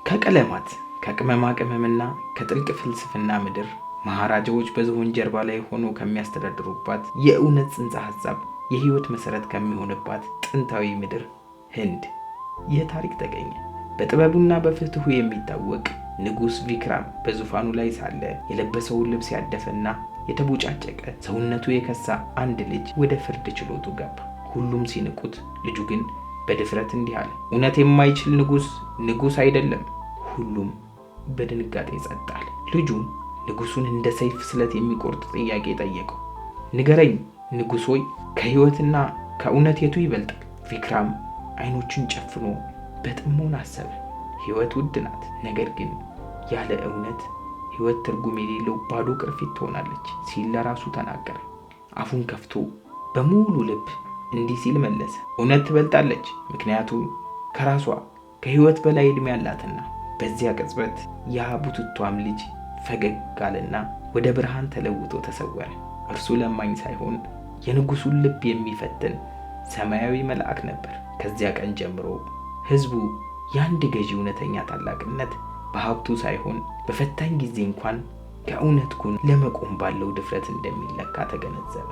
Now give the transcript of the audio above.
ከቀለማት ከቅመማ ቅመምና ከጥልቅ ፍልስፍና ምድር መሃራጃዎች በዝሆን ጀርባ ላይ ሆኖ ከሚያስተዳድሩባት የእውነት ጽንሰ ሐሳብ የህይወት መሰረት ከሚሆንባት ጥንታዊ ምድር ህንድ ይህ ታሪክ ተገኘ። በጥበቡና በፍትሁ የሚታወቅ ንጉስ ቪክራም በዙፋኑ ላይ ሳለ የለበሰውን ልብስ ያደፈና የተቦጫጨቀ ሰውነቱ የከሳ አንድ ልጅ ወደ ፍርድ ችሎቱ ገባ። ሁሉም ሲንቁት፣ ልጁ ግን በድፍረት እንዲህ አለ፣ እውነት የማይችል ንጉስ አይደለም። ሁሉም በድንጋጤ ጸጥ አለ። ልጁም ንጉሱን እንደ ሰይፍ ስለት የሚቆርጥ ጥያቄ ጠየቀው። ንገረኝ ንጉስ ሆይ፣ ከህይወትና ከእውነት የቱ ይበልጣል? ቪክራም አይኖቹን ጨፍኖ በጥሞና አሰበ። ህይወት ውድ ናት፣ ነገር ግን ያለ እውነት ህይወት ትርጉም የሌለው ባዶ ቅርፊት ትሆናለች ሲል ለራሱ ተናገረ። አፉን ከፍቶ በሙሉ ልብ እንዲህ ሲል መለሰ፣ እውነት ትበልጣለች፣ ምክንያቱም ከራሷ ከህይወት በላይ ዕድሜ ያላትና። በዚያ ቅጽበት ያ ቡትቷም ልጅ ፈገግ አለና ወደ ብርሃን ተለውጦ ተሰወረ። እርሱ ለማኝ ሳይሆን የንጉሱን ልብ የሚፈትን ሰማያዊ መልአክ ነበር። ከዚያ ቀን ጀምሮ ህዝቡ የአንድ ገዢ እውነተኛ ታላቅነት በሀብቱ ሳይሆን በፈታኝ ጊዜ እንኳን ከእውነት ጎን ለመቆም ባለው ድፍረት እንደሚለካ ተገነዘበ።